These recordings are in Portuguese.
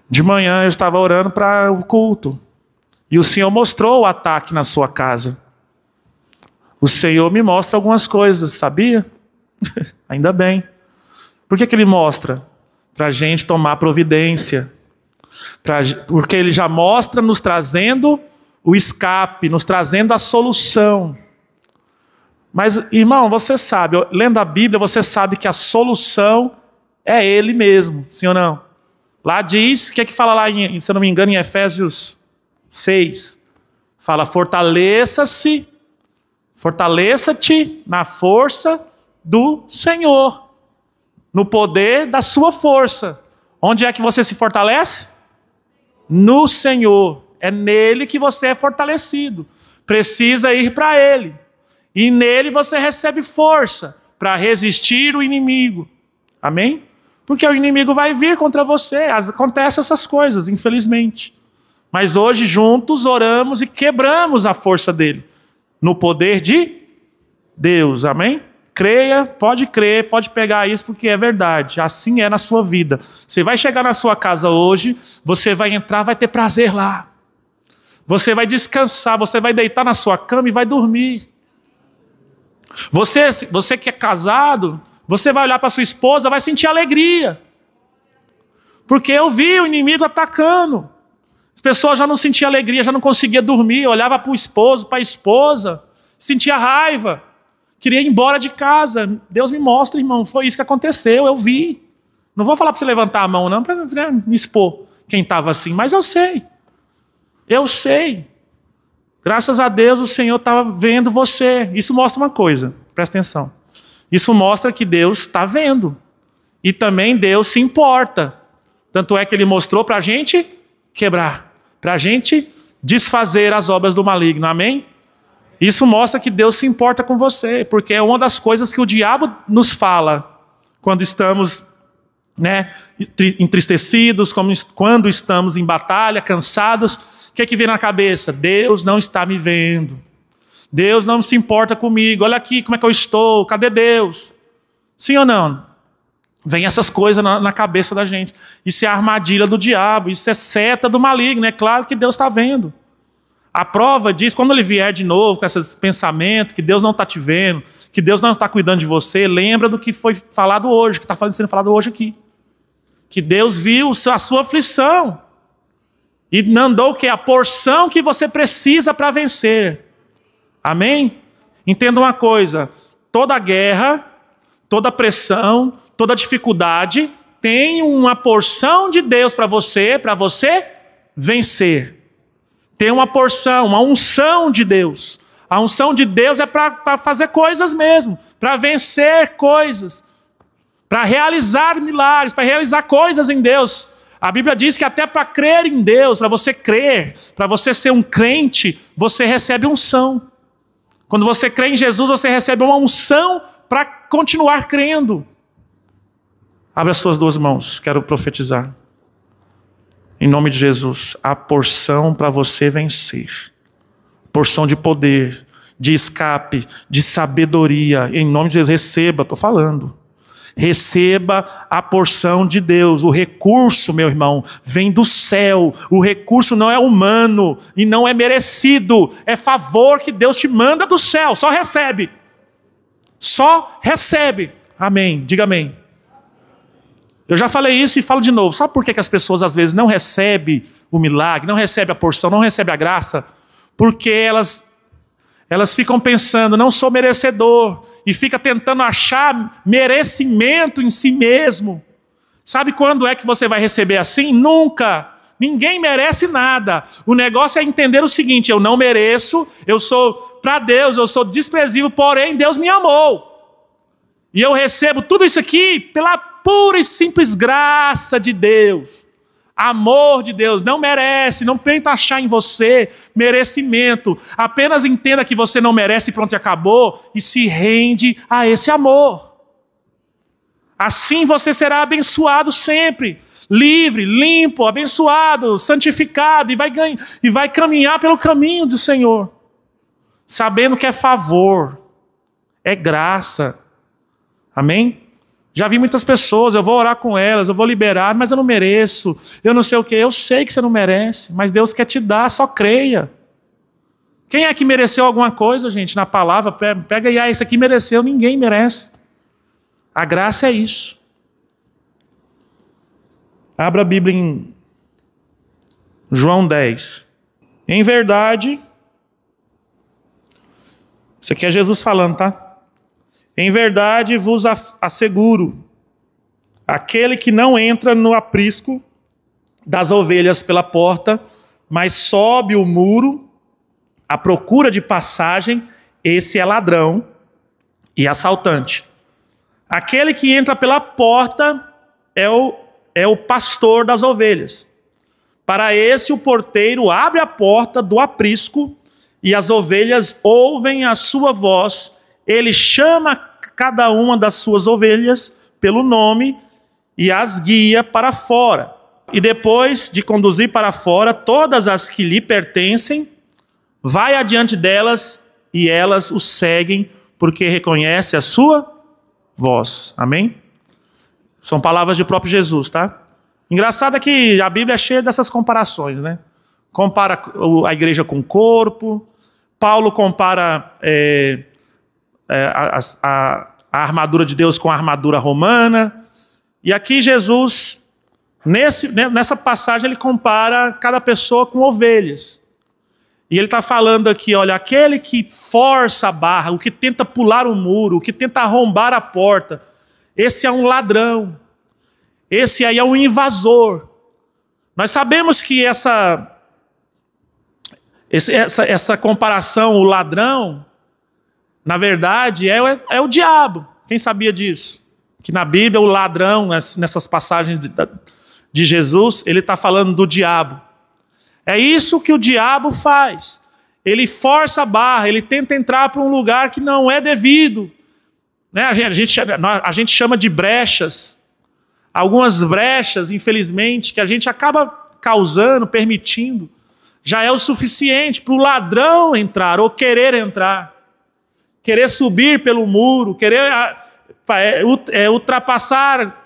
De manhã eu estava orando para o culto. E o Senhor mostrou o ataque na sua casa. O Senhor me mostra algumas coisas, sabia? Ainda bem. Por que Ele mostra? Para a gente tomar providência. Porque Ele já mostra nos trazendo o escape, nos trazendo a solução. Mas, irmão, você sabe, lendo a Bíblia, você sabe que a solução é Ele mesmo, sim ou não? Lá diz, o que é que fala lá, se eu não me engano, em Efésios 6? Fala, fortaleça-te na força do Senhor, no poder da sua força. Onde é que você se fortalece? No Senhor. É nele que você é fortalecido. Precisa ir para Ele. E nele você recebe força para resistir o inimigo. Amém? Porque o inimigo vai vir contra você. Acontecem essas coisas, infelizmente. Mas hoje juntos oramos e quebramos a força dele. No poder de Deus. Amém? Creia, pode crer, pode pegar isso porque é verdade. Assim é na sua vida. Você vai chegar na sua casa hoje, você vai entrar, vai ter prazer lá. Você vai descansar, você vai deitar na sua cama e vai dormir. Você que é casado, você vai olhar para sua esposa, vai sentir alegria. Porque eu vi o inimigo atacando. As pessoas já não sentiam alegria, já não conseguiam dormir, olhava para o esposo, para a esposa, sentia raiva, queria ir embora de casa. Deus me mostra, irmão, foi isso que aconteceu, eu vi. Não vou falar para você levantar a mão não, para me expor quem estava assim, mas eu sei. Eu sei. Graças a Deus o Senhor estava vendo você. Isso mostra uma coisa, presta atenção. Isso mostra que Deus está vendo. E também Deus se importa. Tanto é que Ele mostrou para a gente quebrar. Para a gente desfazer as obras do maligno. Amém? Isso mostra que Deus se importa com você. Porque é uma das coisas que o diabo nos fala. Quando estamos entristecidos, quando estamos em batalha, cansados. O que vem na cabeça? Deus não está me vendo. Deus não se importa comigo. Olha aqui como é que eu estou. Cadê Deus? Sim ou não? Vem essas coisas na cabeça da gente. Isso é a armadilha do diabo. Isso é seta do maligno. É claro que Deus está vendo. A prova diz, quando ele vier de novo com esses pensamentos, que Deus não está te vendo, que Deus não está cuidando de você, lembra do que foi falado hoje, que está sendo falado hoje aqui. Que Deus viu a sua aflição. E mandou o quê? A porção que você precisa para vencer. Amém? Entenda uma coisa. Toda guerra, toda pressão, toda dificuldade tem uma porção de Deus para você vencer. Tem uma porção, uma unção de Deus. A unção de Deus é para fazer coisas mesmo. Para vencer coisas. Para realizar milagres, para realizar coisas em Deus. A Bíblia diz que até para crer em Deus, para você crer, para você ser um crente, você recebe unção. Quando você crê em Jesus, você recebe uma unção para continuar crendo. Abre as suas duas mãos, quero profetizar. Em nome de Jesus, a porção para você vencer. Porção de poder, de escape, de sabedoria. Em nome de Jesus, receba, estou falando. Receba a porção de Deus. O recurso, meu irmão, vem do céu. O recurso não é humano e não é merecido. É favor que Deus te manda do céu. Só recebe. Só recebe. Amém. Diga amém. Eu já falei isso e falo de novo. Sabe por que as pessoas às vezes não recebem o milagre, não recebem a porção, não recebem a graça? Porque elas ficam pensando, não sou merecedor, e fica tentando achar merecimento em si mesmo. Sabe quando é que você vai receber assim? Nunca. Ninguém merece nada. O negócio é entender o seguinte, eu não mereço, eu sou, para Deus, eu sou desprezível, porém Deus me amou. E eu recebo tudo isso aqui pela pura e simples graça de Deus. Amor de Deus, não merece, não tenta achar em você merecimento. Apenas entenda que você não merece e pronto, e acabou. E se rende a esse amor. Assim você será abençoado sempre. Livre, limpo, abençoado, santificado. E vai caminhar pelo caminho do Senhor. Sabendo que é favor, é graça. Amém? Já vi muitas pessoas, eu vou orar com elas, eu vou liberar, mas eu não mereço, eu não sei o quê. Eu sei que você não merece, mas Deus quer te dar, só creia. Quem é que mereceu alguma coisa, gente, na palavra? Pega e esse aqui mereceu, ninguém merece. A graça é isso. Abra a Bíblia em João 10. Em verdade, isso aqui é Jesus falando, tá? Em verdade vos asseguro, aquele que não entra no aprisco das ovelhas pela porta, mas sobe o muro à procura de passagem, esse é ladrão e assaltante. Aquele que entra pela porta é o pastor das ovelhas. Para esse o porteiro abre a porta do aprisco e as ovelhas ouvem a sua voz. Ele chama cada uma das suas ovelhas pelo nome e as guia para fora. E depois de conduzir para fora todas as que lhe pertencem, vai adiante delas e elas o seguem porque reconhece a sua voz. Amém? São palavras de próprio Jesus, tá? Engraçado é que a Bíblia é cheia dessas comparações, né? Compara a igreja com o corpo. Paulo compara a armadura de Deus com a armadura romana. E aqui Jesus, nessa passagem, ele compara cada pessoa com ovelhas. E ele está falando aqui, olha, aquele que força a barra, o que tenta pular o muro, o que tenta arrombar a porta, esse é um ladrão. Esse aí é um invasor. Nós sabemos que essa comparação, o ladrão, na verdade, é o diabo. Quem sabia disso? Que na Bíblia o ladrão, nessas passagens de Jesus, ele está falando do diabo. É isso que o diabo faz. Ele força a barra, ele tenta entrar para um lugar que não é devido. Né? A gente chama de brechas. Algumas brechas, infelizmente, que a gente acaba causando, permitindo, já é o suficiente para o ladrão entrar ou querer entrar. Querer subir pelo muro, querer ultrapassar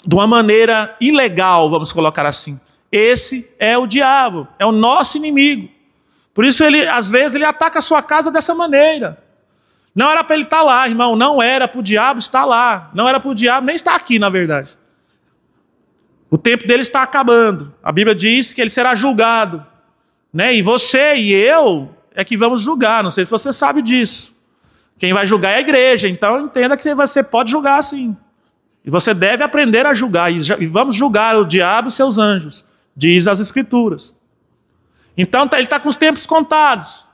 de uma maneira ilegal, vamos colocar assim. Esse é o diabo, é o nosso inimigo. Por isso, às vezes, ele ataca a sua casa dessa maneira. Não era para ele estar lá, irmão. Não era para o diabo estar lá. Não era para o diabo nem estar aqui, na verdade. O tempo dele está acabando. A Bíblia diz que ele será julgado. Né? E você e eu é que vamos julgar. Não sei se você sabe disso. Quem vai julgar é a igreja. Então entenda que você pode julgar assim. E você deve aprender a julgar. E vamos julgar o diabo e seus anjos. Diz as Escrituras. Então ele está com os tempos contados.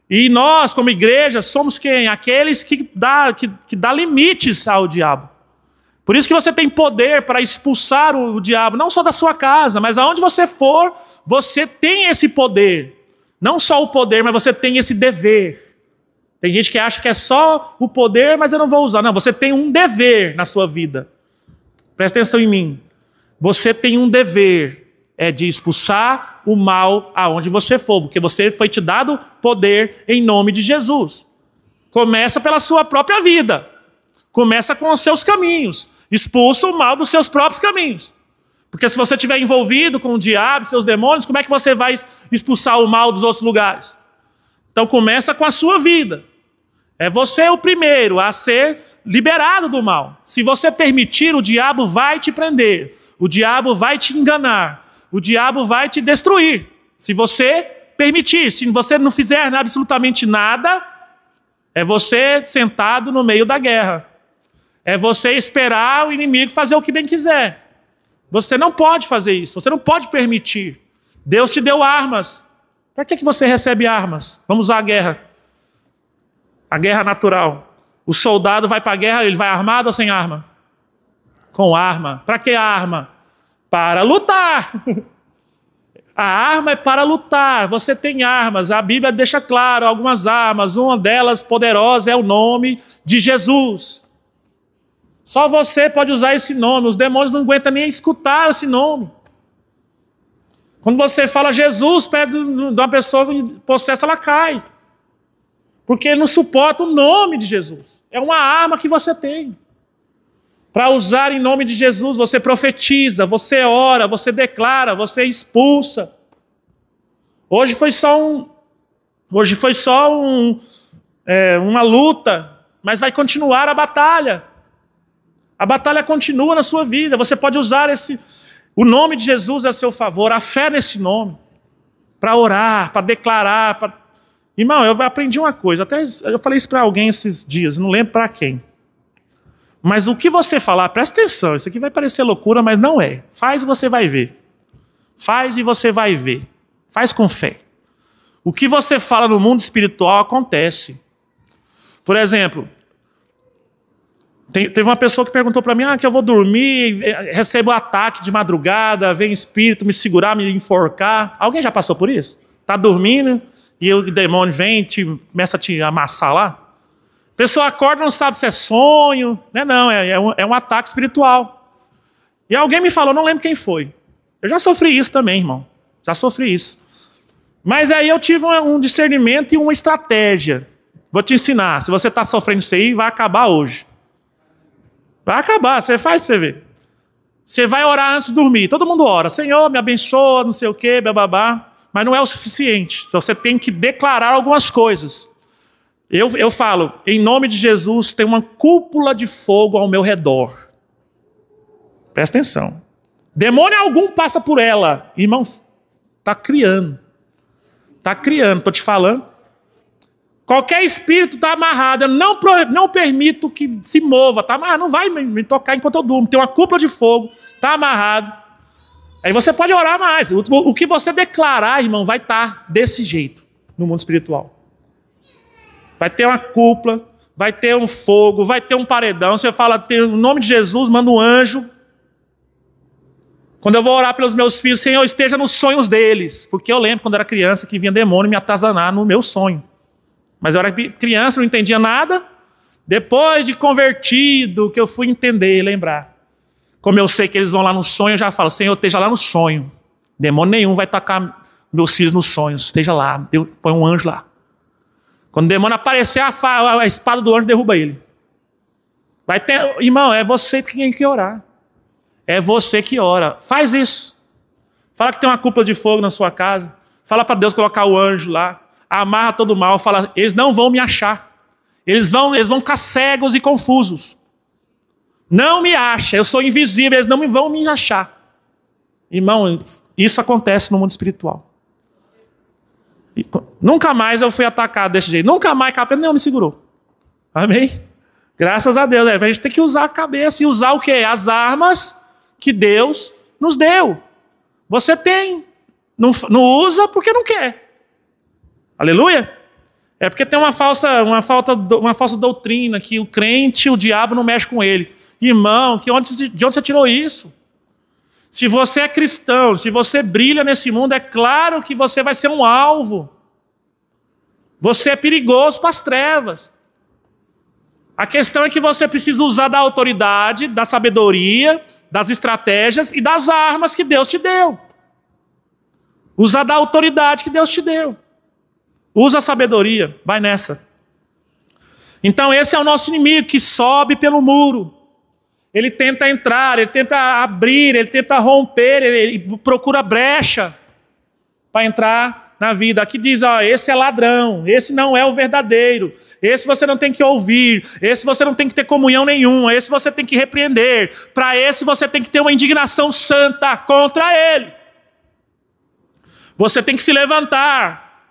E nós, como igreja, somos quem? Aqueles que dá limites ao diabo. Por isso que você tem poder para expulsar o diabo, não só da sua casa, mas aonde você for, você tem esse poder. Não só o poder, mas você tem esse dever. Tem gente que acha que é só o poder, mas eu não vou usar. Não, você tem um dever na sua vida. Presta atenção em mim. Você tem um dever. É de expulsar o mal aonde você for, porque você foi te dado poder em nome de Jesus. Começa pela sua própria vida. Começa com os seus caminhos. Expulsa o mal dos seus próprios caminhos. Porque se você estiver envolvido com o diabo, seus demônios, como é que você vai expulsar o mal dos outros lugares? Então começa com a sua vida. É você o primeiro a ser liberado do mal. Se você permitir, o diabo vai te prender. O diabo vai te enganar. O diabo vai te destruir, se você permitir. Se você não fizer absolutamente nada, é você sentado no meio da guerra. É você esperar o inimigo fazer o que bem quiser. Você não pode fazer isso, você não pode permitir. Deus te deu armas. Para que você recebe armas? Vamos usar a guerra. A guerra natural. O soldado vai para a guerra, ele vai armado ou sem arma? Com arma. Para que arma? Para lutar. A arma é para lutar. Você tem armas. A Bíblia deixa claro algumas armas. Uma delas poderosa é o nome de Jesus. Só você pode usar esse nome. Os demônios não aguentam nem escutar esse nome. Quando você fala Jesus perto de uma pessoa possessa, ela cai. Porque ele não suporta o nome de Jesus. É uma arma que você tem. Para usar em nome de Jesus, você profetiza, você ora, você declara, você expulsa. Hoje foi só uma luta, mas vai continuar a batalha. A batalha continua na sua vida. Você pode usar o nome de Jesus a seu favor, a fé nesse nome, para orar, para declarar. Irmão, eu aprendi uma coisa, até eu falei isso para alguém esses dias, não lembro para quem. Mas o que você falar, presta atenção, isso aqui vai parecer loucura, mas não é. Faz e você vai ver. Faz e você vai ver. Faz com fé. O que você fala no mundo espiritual acontece. Por exemplo, teve uma pessoa que perguntou para mim, que eu vou dormir, recebo ataque de madrugada, vem espírito me segurar, me enforcar. Alguém já passou por isso? Está dormindo e o demônio vem e começa a te amassar lá? A pessoa acorda e não sabe se é sonho. Não, é um ataque espiritual. E alguém me falou, não lembro quem foi. Eu já sofri isso também, irmão. Já sofri isso. Mas aí eu tive um discernimento e uma estratégia. Vou te ensinar. Se você está sofrendo isso aí, vai acabar hoje. Vai acabar, você faz para você ver. Você vai orar antes de dormir. Todo mundo ora. Senhor, me abençoa, não sei o quê, bababá. Mas não é o suficiente. Você tem que declarar algumas coisas. Eu falo, em nome de Jesus, tem uma cúpula de fogo ao meu redor. Presta atenção. Demônio algum passa por ela. Irmão, está criando. Está criando, estou te falando. Qualquer espírito está amarrado. Eu não permito que se mova. Está amarrado, não vai me tocar enquanto eu durmo. Tem uma cúpula de fogo, está amarrado. Aí você pode orar mais. O que você declarar, irmão, vai estar desse jeito no mundo espiritual. Vai ter uma cúpula, vai ter um fogo, vai ter um paredão. Você fala, em nome de Jesus, manda um anjo. Quando eu vou orar pelos meus filhos, Senhor, esteja nos sonhos deles. Porque eu lembro quando eu era criança que vinha demônio me atazanar no meu sonho. Mas eu era criança, não entendia nada. Depois de convertido, que eu fui entender e lembrar. Como eu sei que eles vão lá no sonho, eu já falo, Senhor, esteja lá no sonho. Demônio nenhum vai tacar meus filhos nos sonhos. Esteja lá, põe um anjo lá. Quando o demônio aparecer, a espada do anjo derruba ele. Vai ter, irmão, é você que tem que orar. É você que ora. Faz isso. Fala que tem uma cúpula de fogo na sua casa. Fala para Deus colocar o anjo lá. Amarra todo o mal. Fala, eles não vão me achar. Eles vão ficar cegos e confusos. Não me acha. Eu sou invisível. Eles não vão me achar. Irmão, isso acontece no mundo espiritual. Nunca mais eu fui atacado desse jeito. Nunca mais capeta nenhum me segurou. Amém? Graças a Deus. A gente tem que usar a cabeça e usar o quê? As armas que Deus nos deu. Você tem. Não usa porque não quer. Aleluia? É porque tem uma falsa doutrina que o crente, o diabo não mexe com ele. Irmão, de onde você tirou isso? Se você é cristão, se você brilha nesse mundo, é claro que você vai ser um alvo. Você é perigoso para as trevas. A questão é que você precisa usar da autoridade, da sabedoria, das estratégias e das armas que Deus te deu. Usar da autoridade que Deus te deu. Usa a sabedoria, vai nessa. Então esse é o nosso inimigo que sobe pelo muro. Ele tenta entrar, ele tenta abrir, ele tenta romper, ele procura brecha para entrar na vida. Aqui diz, esse é ladrão, esse não é o verdadeiro, esse você não tem que ouvir, esse você não tem que ter comunhão nenhuma, esse você tem que repreender, para esse você tem que ter uma indignação santa contra ele. Você tem que se levantar,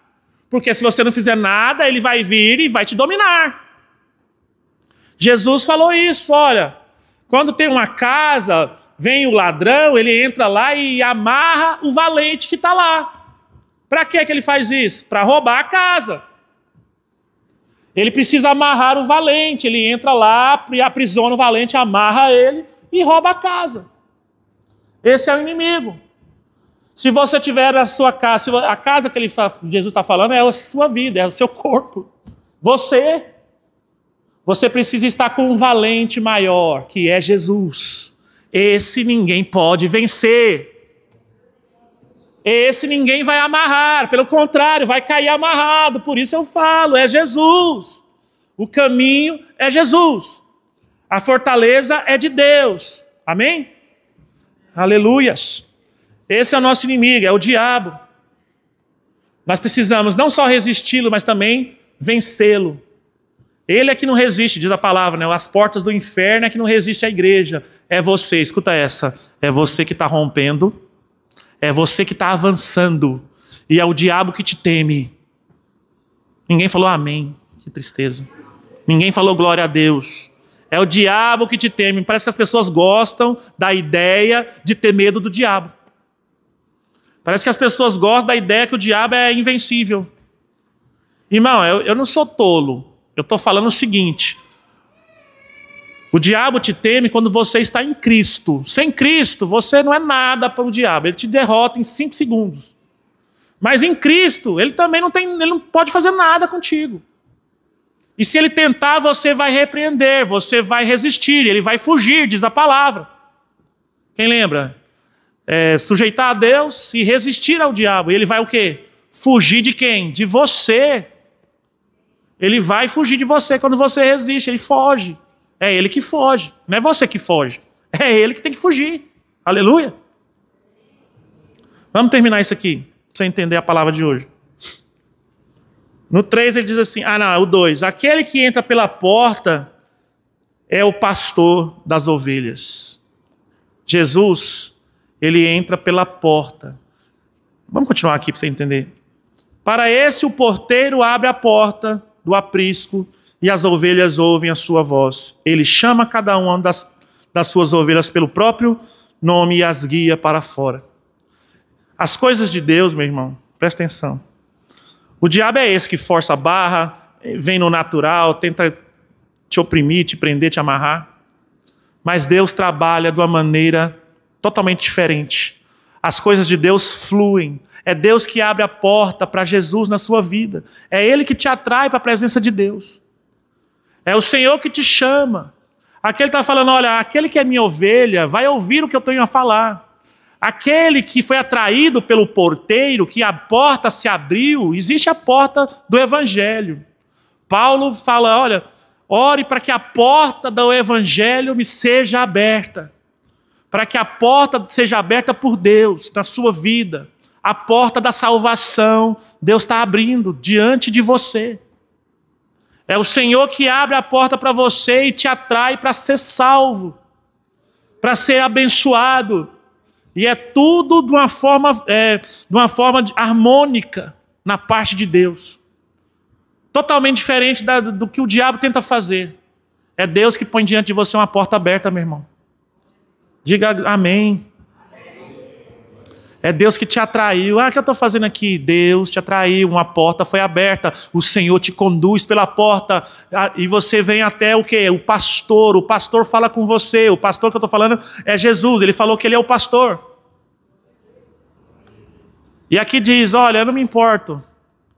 porque se você não fizer nada, ele vai vir e vai te dominar. Jesus falou isso, olha... Quando tem uma casa, vem o ladrão, ele entra lá e amarra o valente que está lá. Para que ele faz isso? Para roubar a casa. Ele precisa amarrar o valente, ele entra lá, aprisiona o valente, amarra ele e rouba a casa. Esse é o inimigo. Se você tiver a sua casa, a casa que Jesus está falando é a sua vida, é o seu corpo. Você precisa estar com um valente maior, que é Jesus. Esse ninguém pode vencer. Esse ninguém vai amarrar. Pelo contrário, vai cair amarrado. Por isso eu falo, é Jesus. O caminho é Jesus. A fortaleza é de Deus. Amém? Aleluias. Esse é o nosso inimigo, é o diabo. Nós precisamos não só resisti-lo, mas também vencê-lo. Ele é que não resiste, diz a palavra, né? As portas do inferno é que não resiste à igreja. É você, escuta essa, é você que está rompendo, é você que está avançando, e é o diabo que te teme. Ninguém falou amém, que tristeza. Ninguém falou glória a Deus. É o diabo que te teme. Parece que as pessoas gostam da ideia de ter medo do diabo. Parece que as pessoas gostam da ideia que o diabo é invencível. Irmão, eu não sou tolo. Eu estou falando o seguinte: o diabo te teme quando você está em Cristo. Sem Cristo, você não é nada para o diabo. Ele te derrota em 5 segundos. Mas em Cristo, ele também ele não pode fazer nada contigo. E se ele tentar, você vai repreender, você vai resistir, ele vai fugir, diz a palavra. Quem lembra? Sujeitar a Deus e resistir ao diabo. E ele vai o quê? Fugir de quem? De você. Ele vai fugir de você quando você resiste, ele foge. É ele que foge, não é você que foge. É ele que tem que fugir. Aleluia. Vamos terminar isso aqui, para você entender a palavra de hoje. No 3 ele diz assim, o 2. Aquele que entra pela porta é o pastor das ovelhas. Jesus, ele entra pela porta. Vamos continuar aqui para você entender. Para esse o porteiro abre a porta do aprisco e as ovelhas ouvem a sua voz. Ele chama cada uma das suas ovelhas pelo próprio nome e as guia para fora. As coisas de Deus, meu irmão, presta atenção. O diabo é esse que força a barra, vem no natural, tenta te oprimir, te prender, te amarrar. Mas Deus trabalha de uma maneira totalmente diferente. As coisas de Deus fluem. É Deus que abre a porta para Jesus na sua vida. É Ele que te atrai para a presença de Deus. É o Senhor que te chama. Aquele está falando, olha, aquele que é minha ovelha vai ouvir o que eu tenho a falar. Aquele que foi atraído pelo porteiro, que a porta se abriu, existe a porta do Evangelho. Paulo fala, olha, ore para que a porta do Evangelho me seja aberta. Para que a porta seja aberta por Deus na sua vida. A porta da salvação, Deus está abrindo diante de você. É o Senhor que abre a porta para você e te atrai para ser salvo, para ser abençoado. E é tudo de uma forma harmônica na parte de Deus. Totalmente diferente do que o diabo tenta fazer. É Deus que põe diante de você uma porta aberta, meu irmão. Diga amém. É Deus que te atraiu. O que eu estou fazendo aqui? Deus te atraiu, uma porta foi aberta. O Senhor te conduz pela porta. E você vem até o quê? O pastor fala com você. O pastor que eu estou falando é Jesus. Ele falou que ele é o pastor. E aqui diz, olha, eu não me importo.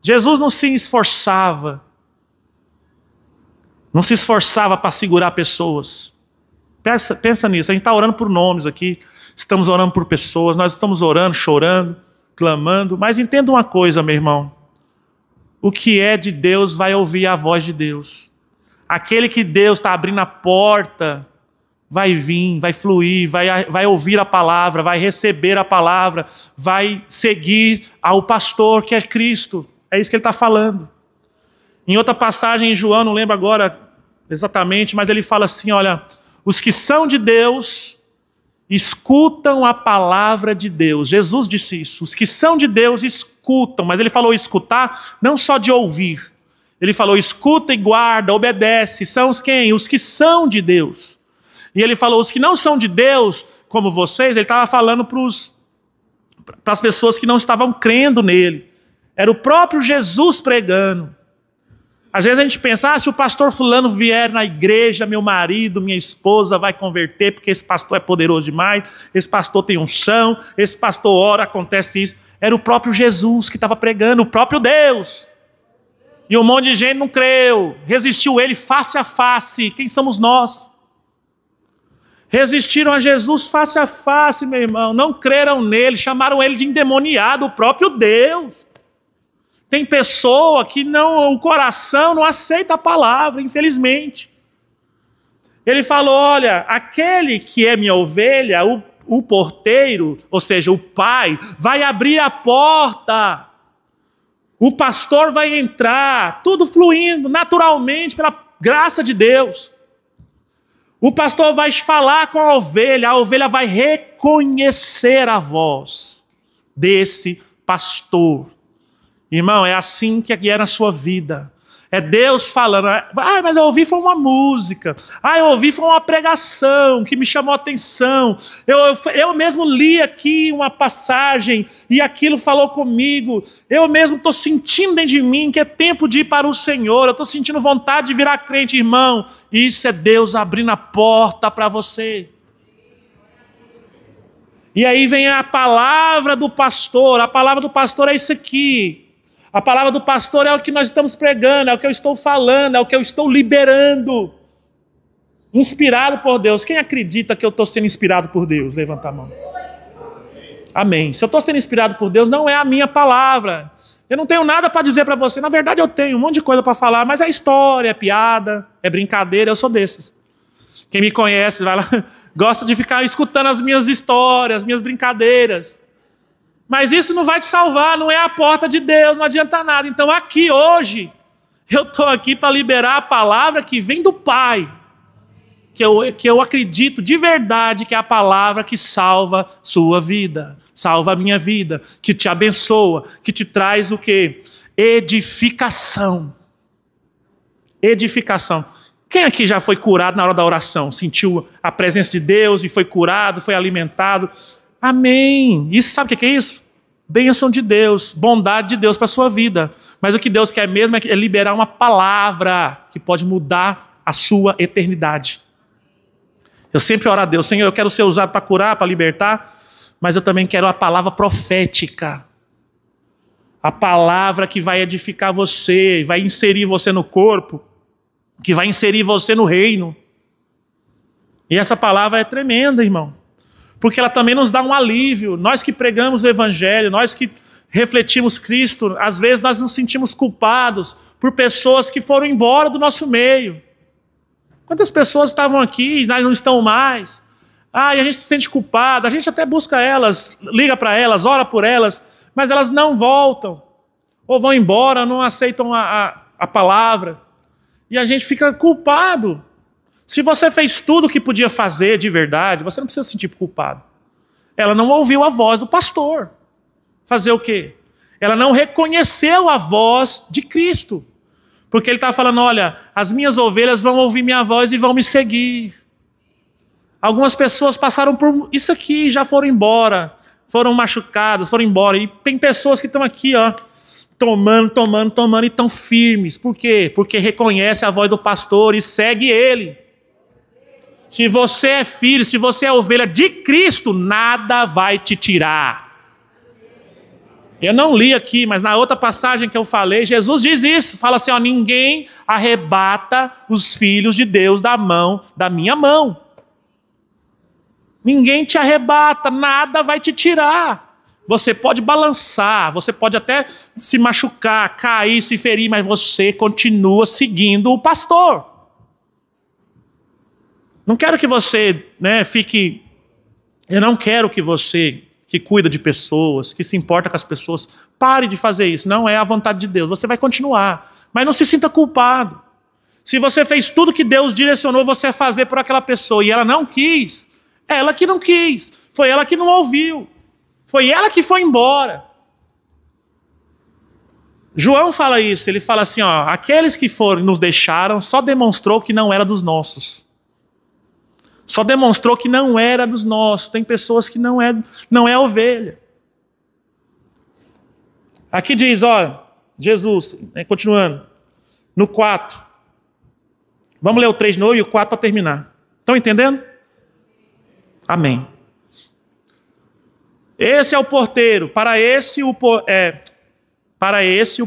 Jesus não se esforçava. Não se esforçava para segurar pessoas. Pensa nisso. A gente está orando por nomes aqui. Estamos orando por pessoas, nós estamos orando, chorando, clamando. Mas entenda uma coisa, meu irmão. O que é de Deus vai ouvir a voz de Deus. Aquele que Deus está abrindo a porta, vai vir, vai fluir, vai ouvir a palavra, vai receber a palavra, vai seguir ao pastor que é Cristo. É isso que ele está falando. Em outra passagem em João, não lembro agora exatamente, mas ele fala assim, olha, os que são de Deus escutam a palavra de Deus. Jesus disse isso. Os que são de Deus escutam. Mas ele falou escutar não só de ouvir. Ele falou escuta e guarda, obedece. São os quem? Os que são de Deus. E ele falou os que não são de Deus, como vocês, ele estava falando para as pessoas que não estavam crendo nele. Era o próprio Jesus pregando. Às vezes a gente pensa, se o pastor fulano vier na igreja, meu marido, minha esposa vai converter, porque esse pastor é poderoso demais, esse pastor tem unção, esse pastor ora, acontece isso. Era o próprio Jesus que estava pregando, o próprio Deus. E um monte de gente não creu, resistiu ele face a face. Quem somos nós? Resistiram a Jesus face a face, meu irmão, não creram nele, chamaram ele de endemoniado, o próprio Deus. Tem pessoa que o coração não aceita a palavra, infelizmente. Ele falou, olha, aquele que é minha ovelha, o porteiro, ou seja, o pai, vai abrir a porta. O pastor vai entrar, tudo fluindo naturalmente pela graça de Deus. O pastor vai falar com a ovelha vai reconhecer a voz desse pastor. Irmão, é assim que é na sua vida. É Deus falando, mas eu ouvi foi uma música, eu ouvi foi uma pregação que me chamou a atenção, eu mesmo li aqui uma passagem e aquilo falou comigo, eu mesmo estou sentindo dentro de mim que é tempo de ir para o Senhor, eu estou sentindo vontade de virar crente, irmão. Isso é Deus abrindo a porta para você. E aí vem a palavra do pastor. A palavra do pastor é isso aqui. A palavra do pastor é o que nós estamos pregando, é o que eu estou falando, é o que eu estou liberando. Inspirado por Deus. Quem acredita que eu estou sendo inspirado por Deus? Levanta a mão. Amém. Se eu estou sendo inspirado por Deus, não é a minha palavra. Eu não tenho nada para dizer para você. Na verdade, eu tenho um monte de coisa para falar, mas é história, é piada, é brincadeira, eu sou desses. Quem me conhece, vai lá, gosta de ficar escutando as minhas histórias, as minhas brincadeiras. Mas isso não vai te salvar, não é a porta de Deus, não adianta nada. Então aqui hoje, eu estou aqui para liberar a palavra que vem do Pai. Que eu acredito de verdade que é a palavra que salva sua vida, salva a minha vida, que te abençoa, que te traz o quê? Edificação. Edificação. Quem aqui já foi curado na hora da oração? Sentiu a presença de Deus e foi curado, foi alimentado? Amém. Isso, sabe o que é isso? Bênção de Deus, bondade de Deus para a sua vida. Mas o que Deus quer mesmo é liberar uma palavra que pode mudar a sua eternidade. Eu sempre oro a Deus, Senhor, eu quero ser usado para curar, para libertar, mas eu também quero a palavra profética. A palavra que vai edificar você, vai inserir você no corpo, que vai inserir você no reino. E essa palavra é tremenda, irmão. Porque ela também nos dá um alívio. Nós que pregamos o Evangelho, nós que refletimos Cristo, às vezes nós nos sentimos culpados por pessoas que foram embora do nosso meio. Quantas pessoas estavam aqui e não estão mais? E a gente se sente culpado, a gente até busca elas, liga para elas, ora por elas, mas elas não voltam. Ou vão embora, não aceitam a palavra. E a gente fica culpado. Se você fez tudo o que podia fazer de verdade, você não precisa se sentir culpado. Ela não ouviu a voz do pastor. Fazer o quê? Ela não reconheceu a voz de Cristo. Porque ele está falando, olha, as minhas ovelhas vão ouvir minha voz e vão me seguir. Algumas pessoas passaram por isso aqui, já foram embora. Foram machucadas, foram embora. E tem pessoas que estão aqui, tomando e estão firmes. Por quê? Porque reconhece a voz do pastor e segue ele. Se você é filho, se você é ovelha de Cristo, nada vai te tirar. Eu não li aqui, mas na outra passagem que eu falei, Jesus diz isso. Fala assim, ninguém arrebata os filhos de Deus da minha mão. Ninguém te arrebata, nada vai te tirar. Você pode balançar, você pode até se machucar, cair, se ferir, mas você continua seguindo o pastor. Não quero que você fique... Eu não quero que você, que cuida de pessoas, que se importa com as pessoas, pare de fazer isso. Não é a vontade de Deus. Você vai continuar. Mas não se sinta culpado. Se você fez tudo que Deus direcionou você a fazer por aquela pessoa e ela não quis, é ela que não quis. Foi ela que não ouviu. Foi ela que foi embora. João fala isso. Ele fala assim, aqueles que nos deixaram só demonstrou que não era dos nossos. Só demonstrou que não era dos nossos. Tem pessoas que não é ovelha. Aqui diz, Jesus, continuando, no 4. Vamos ler o 3 de novo e o 4 para terminar. Estão entendendo? Amém. Esse é o porteiro. Para esse o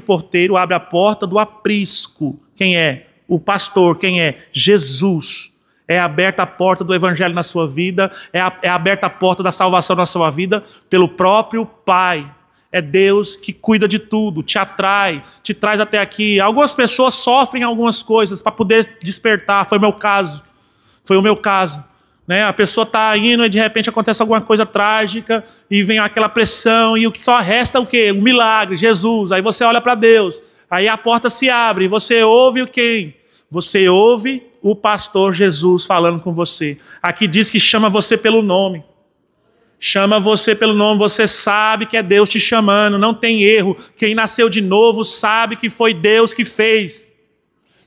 porteiro abre a porta do aprisco. Quem é? O pastor. Quem é? Jesus. É aberta a porta do evangelho na sua vida, é aberta a porta da salvação na sua vida pelo próprio Pai. É Deus que cuida de tudo, te atrai, te traz até aqui. Algumas pessoas sofrem algumas coisas para poder despertar, foi meu caso. Foi o meu caso. Né? A pessoa está indo e de repente acontece alguma coisa trágica e vem aquela pressão e o que só resta é o quê? Um milagre, Jesus. Aí você olha para Deus, aí a porta se abre e você ouve quem? Você ouve o pastor Jesus falando com você. Aqui diz que chama você pelo nome. Chama você pelo nome, você sabe que é Deus te chamando, não tem erro. Quem nasceu de novo sabe que foi Deus que fez.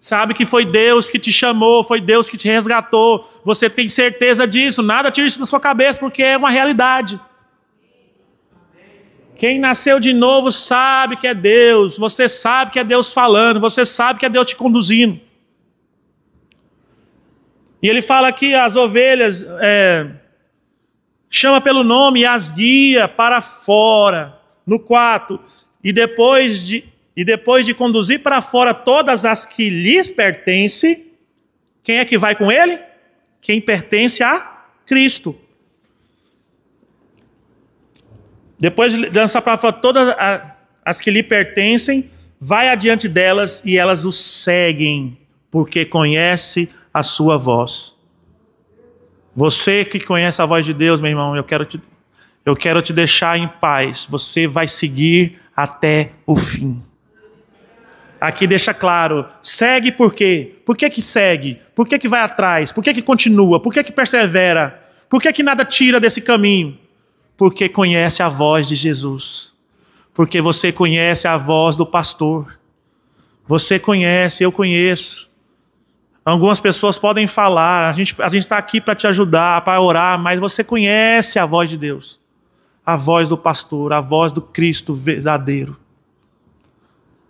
Sabe que foi Deus que te chamou, foi Deus que te resgatou. Você tem certeza disso, nada tira isso da sua cabeça, porque é uma realidade. Quem nasceu de novo sabe que é Deus, você sabe que é Deus falando, você sabe que é Deus te conduzindo. E ele fala que as ovelhas chama pelo nome e as guia para fora. No 4, e depois de conduzir para fora todas as que lhes pertencem, quem é que vai com ele? Quem pertence a Cristo. Depois de lançar para fora todas as que lhe pertencem, vai adiante delas e elas o seguem, porque conhece a sua voz. Você que conhece a voz de Deus, meu irmão, eu quero te deixar em paz. Você vai seguir até o fim. Aqui deixa claro, segue por quê? Por que que segue? Por que que vai atrás? Por que que continua? Por que que persevera? Por que que nada tira desse caminho? Porque conhece a voz de Jesus. Porque você conhece a voz do pastor. Você conhece, eu conheço. Algumas pessoas podem falar, a gente está aqui para te ajudar, para orar, mas você conhece a voz de Deus. A voz do pastor, a voz do Cristo verdadeiro.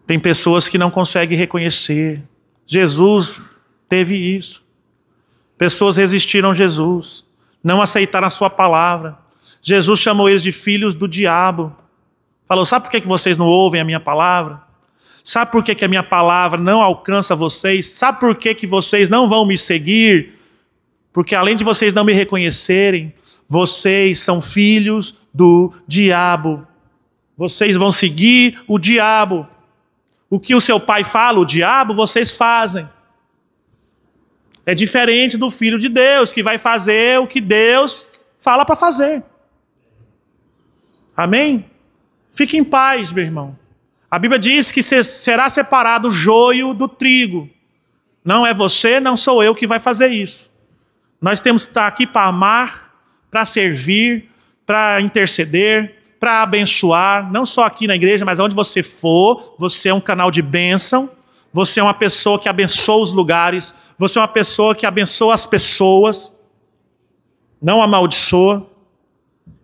Tem pessoas que não conseguem reconhecer. Jesus teve isso. Pessoas resistiram a Jesus, não aceitaram a sua palavra. Jesus chamou eles de filhos do diabo. Falou, sabe por que vocês não ouvem a minha palavra? Sabe por que a minha palavra não alcança vocês? Sabe por que vocês não vão me seguir? Porque além de vocês não me reconhecerem, vocês são filhos do diabo. Vocês vão seguir o diabo. O que o seu pai fala, o diabo, vocês fazem. É diferente do filho de Deus, que vai fazer o que Deus fala para fazer. Amém? Fique em paz, meu irmão. A Bíblia diz que será separado o joio do trigo. Não é você, não sou eu que vai fazer isso. Nós temos que estar aqui para amar, para servir, para interceder, para abençoar, não só aqui na igreja, mas onde você for, você é um canal de bênção, você é uma pessoa que abençoa os lugares, você é uma pessoa que abençoa as pessoas, não amaldiçoa.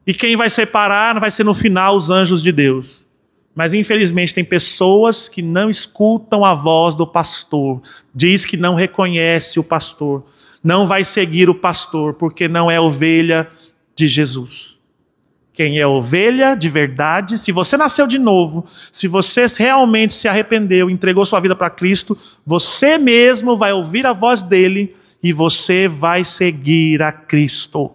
E quem vai separar vai ser no final os anjos de Deus. Mas infelizmente tem pessoas que não escutam a voz do pastor, diz que não reconhece o pastor, não vai seguir o pastor, porque não é ovelha de Jesus. Quem é ovelha de verdade, se você nasceu de novo, se você realmente se arrependeu, entregou sua vida para Cristo, você mesmo vai ouvir a voz dele e você vai seguir a Cristo.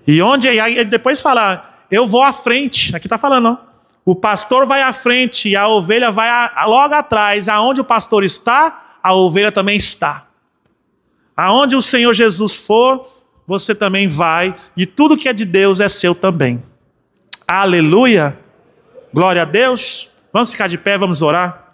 E onde aí depois fala, eu vou à frente, aqui está falando, ó. O pastor vai à frente e a ovelha vai logo atrás. Aonde o pastor está, a ovelha também está. Aonde o Senhor Jesus for, você também vai. E tudo que é de Deus é seu também. Aleluia! Glória a Deus! Vamos ficar de pé, vamos orar.